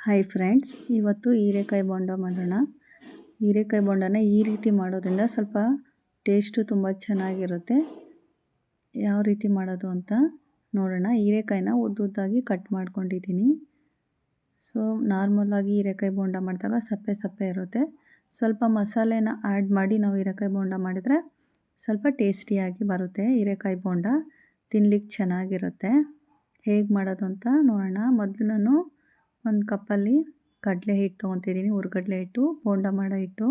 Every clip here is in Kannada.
ಹಾಯ್ ಫ್ರೆಂಡ್ಸ್, ಇವತ್ತು ಹೀರೆಕಾಯಿ ಬೋಂಡ ಮಾಡೋಣ. ಹೀರೆಕಾಯಿ ಬೋಂಡನ ಈ ರೀತಿ ಮಾಡೋದ್ರಿಂದ ಸ್ವಲ್ಪ ಟೇಸ್ಟು ತುಂಬ ಚೆನ್ನಾಗಿರುತ್ತೆ. ಯಾವ ರೀತಿ ಮಾಡೋದು ಅಂತ ನೋಡೋಣ. ಹೀರೆಕಾಯಿನ ಉದ್ದುದ್ದಾಗಿ ಕಟ್ ಮಾಡ್ಕೊಂಡಿದ್ದೀನಿ. ಸೊ ನಾರ್ಮಲಾಗಿ ಹೀರೆಕಾಯಿ ಬೋಂಡ ಮಾಡಿದಾಗ ಸಪ್ಪೆ ಸಪ್ಪೆ ಇರುತ್ತೆ. ಸ್ವಲ್ಪ ಮಸಾಲೆನ ಆ್ಯಡ್ ಮಾಡಿ ನಾವು ಹೀರೆಕಾಯಿ ಬೋಂಡ ಮಾಡಿದರೆ ಸ್ವಲ್ಪ ಟೇಸ್ಟಿಯಾಗಿ ಬರುತ್ತೆ. ಹೀರೆಕಾಯಿ ಬೋಂಡ ತಿನ್ಲಿಕ್ಕೆ ಚೆನ್ನಾಗಿರುತ್ತೆ. ಹೇಗೆ ಮಾಡೋದು ಅಂತ ನೋಡೋಣ. ಮೊದಲು ನಾನು ಒಂದು ಕಪ್ಪಲ್ಲಿ ಕಡಲೆ ಹಿಟ್ಟು ತೊಗೊತಿದ್ದೀನಿ, ಹುರ್ಗಡಲೆ ಹಿಟ್ಟು, ಬೋಂಡ ಮಾಡೋ ಹಿಟ್ಟು.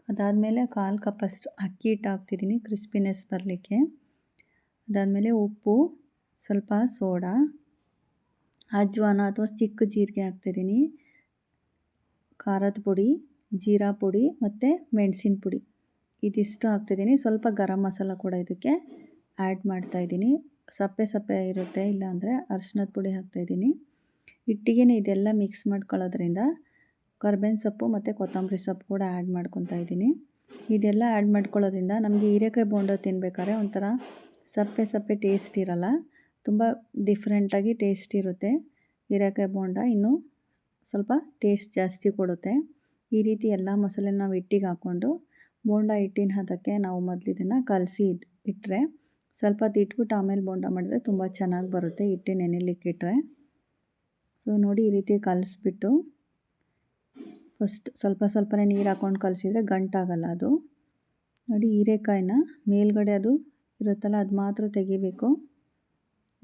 ಅದಾದಮೇಲೆ 1/4 ಕಪ್ಪಷ್ಟು ಅಕ್ಕಿ ಹಿಟ್ಟು ಹಾಕ್ತಿದ್ದೀನಿ ಕ್ರಿಸ್ಪಿನೆಸ್ ಬರಲಿಕ್ಕೆ. ಅದಾದಮೇಲೆ ಉಪ್ಪು, ಸ್ವಲ್ಪ ಸೋಡಾ, ಅಜ್ವಾನ ಅಥವಾ ಚಿಕ್ಕ ಜೀರಿಗೆ ಹಾಕ್ತಿದ್ದೀನಿ, ಖಾರದ ಪುಡಿ, ಜೀರಾ ಪುಡಿ ಮತ್ತು ಮೆಣಸಿನ ಪುಡಿ ಇದಿಷ್ಟು ಹಾಕ್ತಿದ್ದೀನಿ. ಸ್ವಲ್ಪ ಗರಂ ಮಸಾಲ ಕೂಡ ಇದಕ್ಕೆ ಆ್ಯಡ್ ಮಾಡ್ತಾಯಿದ್ದೀನಿ. ಸಪ್ಪೆ ಸಪ್ಪೆ ಇರುತ್ತೆ, ಇಲ್ಲಾಂದರೆ ಅರಿಶಿನದ ಪುಡಿ ಹಾಕ್ತಾಯಿದ್ದೀನಿ. ಹಿಟ್ಟಿಗೆ ಇದೆಲ್ಲ ಮಿಕ್ಸ್ ಮಾಡ್ಕೊಳ್ಳೋದ್ರಿಂದ ಕರ್ಬೇವಿನ ಸೊಪ್ಪು ಮತ್ತು ಕೊತ್ತಂಬರಿ ಸೊಪ್ಪು ಕೂಡ ಆ್ಯಡ್ ಮಾಡ್ಕೊತಾ ಇದ್ದೀನಿ. ಇದೆಲ್ಲ ಆ್ಯಡ್ ಮಾಡ್ಕೊಳ್ಳೋದ್ರಿಂದ ನಮಗೆ ಹೀರೆಕಾಯಿ ಬೋಂಡ ತಿನ್ನಬೇಕಾದ್ರೆ ಒಂಥರ ಸಪ್ಪೆ ಸಪ್ಪೆ ಟೇಸ್ಟ್ ಇರೋಲ್ಲ, ತುಂಬ ಡಿಫ್ರೆಂಟಾಗಿ ಟೇಸ್ಟ್ ಇರುತ್ತೆ. ಹೀರೆಕಾಯಿ ಬೋಂಡ ಇನ್ನೂ ಸ್ವಲ್ಪ ಟೇಸ್ಟ್ ಜಾಸ್ತಿ ಕೊಡುತ್ತೆ. ಈ ರೀತಿ ಎಲ್ಲ ಮಸಾಲೆ ನಾವು ಹಿಟ್ಟಿಗೆ ಹಾಕ್ಕೊಂಡು ಬೋಂಡ ಹಿಟ್ಟಿನ ಹದಕ್ಕೆ ನಾವು ಮೊದಲು ಇದನ್ನು ಕಲಸಿ ಇಟ್ಟರೆ ಸ್ವಲ್ಪ ಹೊತ್ತು ಇಟ್ಬಿಟ್ಟು ಆಮೇಲೆ ಬೋಂಡ ಮಾಡಿದ್ರೆ ತುಂಬ ಚೆನ್ನಾಗಿ ಬರುತ್ತೆ ಹಿಟ್ಟು ನೆನೆಲಿಕ್ಕಿಟ್ರೆ. ಸೊ ನೋಡಿ, ಈ ರೀತಿ ಕಲಿಸ್ಬಿಟ್ಟು ಫಸ್ಟ್ ಸ್ವಲ್ಪ ಸ್ವಲ್ಪನೇ ನೀರು ಹಾಕ್ಕೊಂಡು ಕಲಸಿದ್ರೆ ಗಂಟಾಗಲ್ಲ ಅದು. ನೋಡಿ, ಹೀರೆಕಾಯಿನ ಮೇಲ್ಗಡೆ ಅದು ಇರುತ್ತಲ್ಲ ಅದು ಮಾತ್ರ ತೆಗಿಬೇಕು.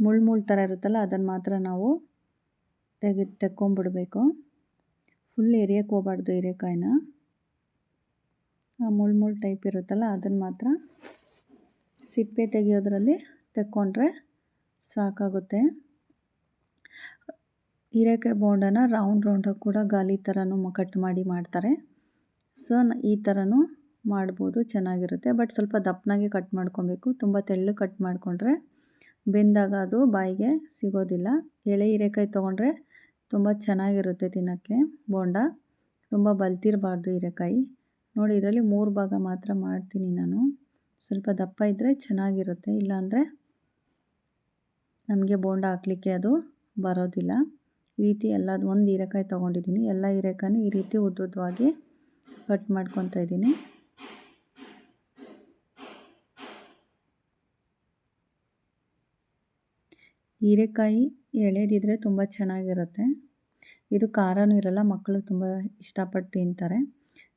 ಮುಳ್ಳು ಥರ ಇರುತ್ತಲ್ಲ ಅದನ್ನು ಮಾತ್ರ ನಾವು ತೆಕ್ಕೊಂಬಿಡ್ಬೇಕು. ಫುಲ್ ಎರಿಯಕ್ಕೆ ಹೋಗ್ಬಾರ್ದು ಹೀರೆಕಾಯಿನ. ಆ ಮುಳ್ಳು ಟೈಪ್ ಇರುತ್ತಲ್ಲ ಅದನ್ನು ಮಾತ್ರ ಸಿಪ್ಪೆ ತೆಗಿಯೋದ್ರಲ್ಲಿ ತೆಕ್ಕೊಂಡ್ರೆ ಸಾಕಾಗುತ್ತೆ. ಹೀರೆಕಾಯಿ ಬೋಂಡನ ರೌಂಡಾಗಿ ಕೂಡ ಗಾಲಿ ಥರನೂ ಕಟ್ ಮಾಡಿ ಮಾಡ್ತಾರೆ. ಸೊ ಈ ಥರನೂ ಮಾಡ್ಬೋದು, ಚೆನ್ನಾಗಿರುತ್ತೆ. ಬಟ್ ಸ್ವಲ್ಪ ದಪ್ಪನಾಗೆ ಕಟ್ ಮಾಡ್ಕೊಬೇಕು. ತುಂಬ ತೆಳ್ಳಗೆ ಕಟ್ ಮಾಡಿಕೊಂಡ್ರೆ ಬೆಂದಾಗ ಅದು ಬಾಯಿಗೆ ಸಿಗೋದಿಲ್ಲ. ಎಳೆ ಹೀರೆಕಾಯಿ ತೊಗೊಂಡ್ರೆ ತುಂಬ ಚೆನ್ನಾಗಿರುತ್ತೆ ತಿನ್ನೋಕ್ಕೆ ಬೋಂಡ. ತುಂಬ ಬಲ್ತಿರಬಾರ್ದು ಹೀರೆಕಾಯಿ. ನೋಡಿ, ಇದರಲ್ಲಿ 3 ಭಾಗ ಮಾತ್ರ ಮಾಡ್ತೀನಿ ನಾನು. ಸ್ವಲ್ಪ ದಪ್ಪ ಇದ್ದರೆ ಚೆನ್ನಾಗಿರುತ್ತೆ, ಇಲ್ಲಾಂದರೆ ನಮಗೆ ಬೋಂಡ ಹಾಕಲಿಕ್ಕೆ ಅದು ಬರೋದಿಲ್ಲ. ಈ ರೀತಿ ಒಂದು ಹೀರೆಕಾಯಿ ತೊಗೊಂಡಿದ್ದೀನಿ. ಎಲ್ಲ ಹೀರೆಕಾಯಿನೂ ಈ ರೀತಿ ಉದ್ದುದ್ದವಾಗಿ ಕಟ್ ಮಾಡ್ಕೊತಾ ಇದ್ದೀನಿ. ಹೀರೆಕಾಯಿ ಎಳೆದಿದ್ರೆ ತುಂಬ ಚೆನ್ನಾಗಿರುತ್ತೆ. ಇದು ಖಾರನೂ ಇರಲ್ಲ, ಮಕ್ಕಳು ತುಂಬ ಇಷ್ಟಪಟ್ಟು ತಿಂತಾರೆ.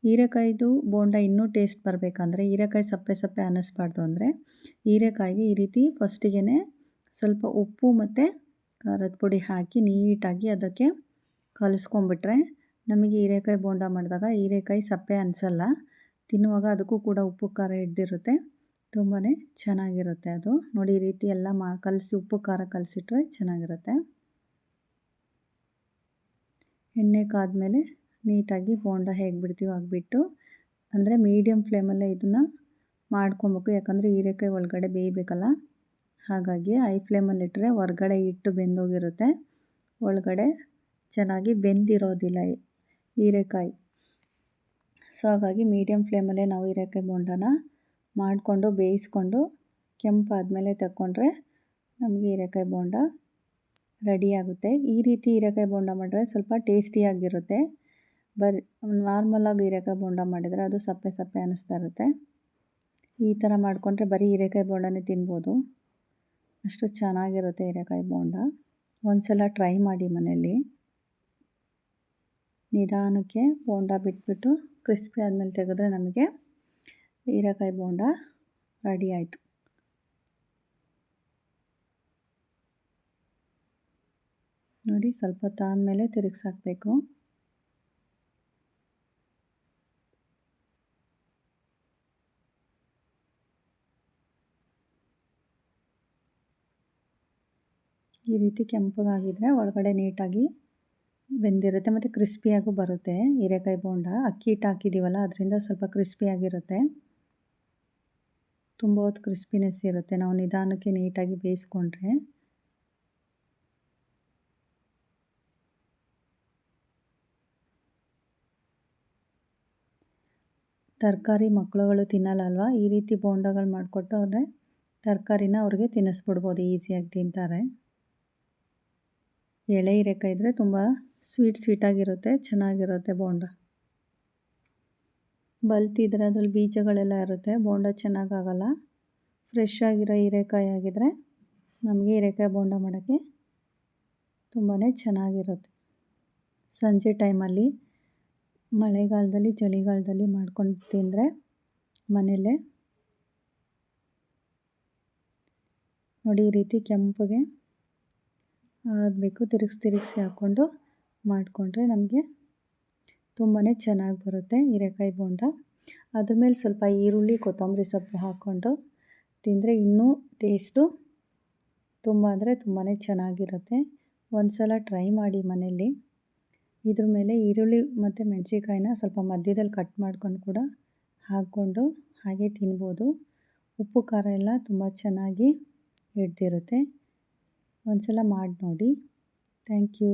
ಹೀರೆಕಾಯಿದು ಬೋಂಡ ಇನ್ನೂ ಟೇಸ್ಟ್ ಬರಬೇಕಂದ್ರೆ, ಹೀರೆಕಾಯಿ ಸಪ್ಪೆ ಸಪ್ಪೆ ಅನ್ನಿಸ್ಬಾರ್ದು ಅಂದರೆ ಹೀರೆಕಾಯಿಗೆ ಈ ರೀತಿ ಫಸ್ಟಿಗೆ ಸ್ವಲ್ಪ ಉಪ್ಪು ಮತ್ತು ಖಾರದ ಪುಡಿ ಹಾಕಿ ನೀಟಾಗಿ ಅದಕ್ಕೆ ಕಲಿಸ್ಕೊಂಬಿಟ್ರೆ ನಮಗೆ ಹೀರೆಕಾಯಿ ಬೋಂಡ ಮಾಡಿದಾಗ ಹೀರೆಕಾಯಿ ಸಪ್ಪೆ ಅನಿಸಲ್ಲ. ತಿನ್ನುವಾಗ ಅದಕ್ಕೂ ಕೂಡ ಉಪ್ಪು ಖಾರ ಹಿಡ್ದಿರುತ್ತೆ, ತುಂಬಾ ಚೆನ್ನಾಗಿರುತ್ತೆ ಅದು. ನೋಡಿ, ಈ ರೀತಿ ಎಲ್ಲ ಕಲಸಿ ಉಪ್ಪು ಖಾರ ಕಲಸಿಟ್ರೆ ಚೆನ್ನಾಗಿರುತ್ತೆ. ಎಣ್ಣೆ ಕಾದ್ಮೇಲೆ ನೀಟಾಗಿ ಬೋಂಡ ಹೇಗೆ ಬಿಡ್ತೀವೋ ಆಗಿಬಿಟ್ಟು, ಅಂದರೆ ಮೀಡಿಯಮ್ ಫ್ಲೇಮಲ್ಲೇ ಇದನ್ನು ಮಾಡ್ಕೊಬೇಕು. ಯಾಕಂದರೆ ಹೀರೆಕಾಯಿ ಒಳಗಡೆ ಬೇಯಬೇಕಲ್ಲ, ಹಾಗಾಗಿ ಹೈ ಫ್ಲೇಮಲ್ಲಿಟ್ಟರೆ ಹೊರಗಡೆ ಹಿಟ್ಟು ಬೆಂದೋಗಿರುತ್ತೆ, ಒಳಗಡೆ ಚೆನ್ನಾಗಿ ಬೆಂದಿರೋದಿಲ್ಲ ಹೀರೆಕಾಯಿ. ಸೊ ಹಾಗಾಗಿ ಮೀಡಿಯಮ್ ಫ್ಲೇಮಲ್ಲೇ ನಾವು ಹೀರೆಕಾಯಿ ಬೋಂಡನ ಮಾಡಿಕೊಂಡು ಬೇಯಿಸ್ಕೊಂಡು ಕೆಂಪಾದಮೇಲೆ ತಗೊಂಡ್ರೆ ನಮಗೆ ಹೀರೆಕಾಯಿ ಬೋಂಡ ರೆಡಿಯಾಗುತ್ತೆ. ಈ ರೀತಿ ಹೀರೆಕಾಯಿ ಬೋಂಡ ಮಾಡಿದ್ರೆ ಸ್ವಲ್ಪ ಟೇಸ್ಟಿಯಾಗಿರುತ್ತೆ. ನಾರ್ಮಲಾಗಿ ಹೀರೆಕಾಯಿ ಬೋಂಡ ಮಾಡಿದರೆ ಅದು ಸಪ್ಪೆ ಸಪ್ಪೆ ಅನ್ನಿಸ್ತಾ ಇರುತ್ತೆ. ಈ ಥರ ಮಾಡಿಕೊಂಡ್ರೆ ಬರೀ ಹೀರೆಕಾಯಿ ಬೋಂಡನೇ ತಿನ್ಬೋದು, ಅಷ್ಟು ಚೆನ್ನಾಗಿರುತ್ತೆ ಹೀರೆಕಾಯಿ ಬೋಂಡ. ಒಂದ್ಸಲ ಟ್ರೈ ಮಾಡಿ ಮನೆಯಲ್ಲಿ. ನಿಧಾನಕ್ಕೆ ಬೋಂಡ ಬಿಟ್ಬಿಟ್ಟು ಕ್ರಿಸ್ಪಿ ಆದಮೇಲೆ ತೆಗೆದ್ರೆ ನಮಗೆ ಹೀರೆಕಾಯಿ ಬೋಂಡ ರೆಡಿ ಆಯಿತು. ನೋಡಿ, ಸ್ವಲ್ಪ ಹೊತ್ತಾದಮೇಲೆ ತಿರುಗಿಸಾಕಬೇಕು. ಈ ರೀತಿ ಕೆಂಪಗಾಗಿದ್ದರೆ ಒಳಗಡೆ ನೀಟಾಗಿ ಬೆಂದಿರುತ್ತೆ ಮತ್ತು ಕ್ರಿಸ್ಪಿಯಾಗೂ ಬರುತ್ತೆ ಹೀರೆಕಾಯಿ ಬೋಂಡ. ಅಕ್ಕಿ ಹಿಟ್ಟು ಹಾಕಿದ್ದೀವಲ್ಲ, ಅದರಿಂದ ಸ್ವಲ್ಪ ಕ್ರಿಸ್ಪಿಯಾಗಿರುತ್ತೆ, ತುಂಬ ಹೊತ್ತು ಕ್ರಿಸ್ಪಿನೆಸ್ ಇರುತ್ತೆ ನಾವು ನಿಧಾನಕ್ಕೆ ನೀಟಾಗಿ ಬೇಯಿಸ್ಕೊಂಡ್ರೆ. ತರಕಾರಿ ಮಕ್ಕಳುಗಳು ತಿನ್ನಲ್ಲ ಅಲ್ವಾ, ಈ ರೀತಿ ಬೋಂಡಗಳು ಮಾಡಿಕೊಟ್ಟು ಅಂದರೆ ತರಕಾರಿನ ಅವ್ರಿಗೆ ತಿನ್ನಿಸ್ಬಿಡ್ಬೋದು, ಈಸಿಯಾಗಿ ತಿಂತಾರೆ. ಎಳೆ ಹೀರೆಕಾಯಿ ಇದ್ದರೆ ತುಂಬ ಸ್ವೀಟಾಗಿರುತ್ತೆ, ಚೆನ್ನಾಗಿರುತ್ತೆ ಬೋಂಡ. ಬಲ್ತಿದ್ರೆ ಅದ್ರಲ್ಲಿ ಬೀಜಗಳೆಲ್ಲ ಇರುತ್ತೆ, ಬೋಂಡ ಚೆನ್ನಾಗಾಗಲ್ಲ. ಫ್ರೆಶ್ ಆಗಿರೋ ಹೀರೆಕಾಯಿ ಆಗಿದ್ದರೆ ನಮಗೆ ಹೀರೆಕಾಯಿ ಬೋಂಡ ಮಾಡೋಕ್ಕೆ ತುಂಬಾ ಚೆನ್ನಾಗಿರುತ್ತೆ. ಸಂಜೆ ಟೈಮಲ್ಲಿ ಮಳೆಗಾಲದಲ್ಲಿ ಚಳಿಗಾಲದಲ್ಲಿ ಮಾಡ್ಕೊಂಡು ತಿಂದರೆ ಮನೆಯಲ್ಲೇ ನೋಡಿ ಈ ರೀತಿ ಕೆಂಪಗೆ ಆಗಬೇಕು. ತಿರುಗಿಸಿ ಹಾಕ್ಕೊಂಡು ಮಾಡಿಕೊಂಡ್ರೆ ನಮಗೆ ತುಂಬಾ ಚೆನ್ನಾಗಿ ಬರುತ್ತೆ ಹೀರೆಕಾಯಿ ಬೋಂಡ. ಅದ್ರ ಮೇಲೆ ಸ್ವಲ್ಪ ಈರುಳ್ಳಿ ಕೊತ್ತಂಬರಿ ಸೊಪ್ಪು ಹಾಕ್ಕೊಂಡು ತಿಂದರೆ ಇನ್ನೂ ಟೇಸ್ಟು ತುಂಬ ಅಂದರೆ ತುಂಬಾ ಚೆನ್ನಾಗಿರುತ್ತೆ. ಒಂದು ಸಲ ಟ್ರೈ ಮಾಡಿ ಮನೆಯಲ್ಲಿ. ಇದ್ರ ಮೇಲೆ ಈರುಳ್ಳಿ ಮತ್ತು ಮೆಣಸಿನ್ಕಾಯಿನ ಸ್ವಲ್ಪ ಮಧ್ಯದಲ್ಲಿ ಕಟ್ ಮಾಡ್ಕೊಂಡು ಕೂಡ ಹಾಕ್ಕೊಂಡು ಹಾಗೆ ತಿನ್ಬೋದು. ಉಪ್ಪು ಖಾರ ಎಲ್ಲ ತುಂಬ ಚೆನ್ನಾಗಿ ಹಿಡ್ದಿರುತ್ತೆ. ಒಂದು ಸಲ ಮಾಡಿ ನೋಡಿ. Thank you.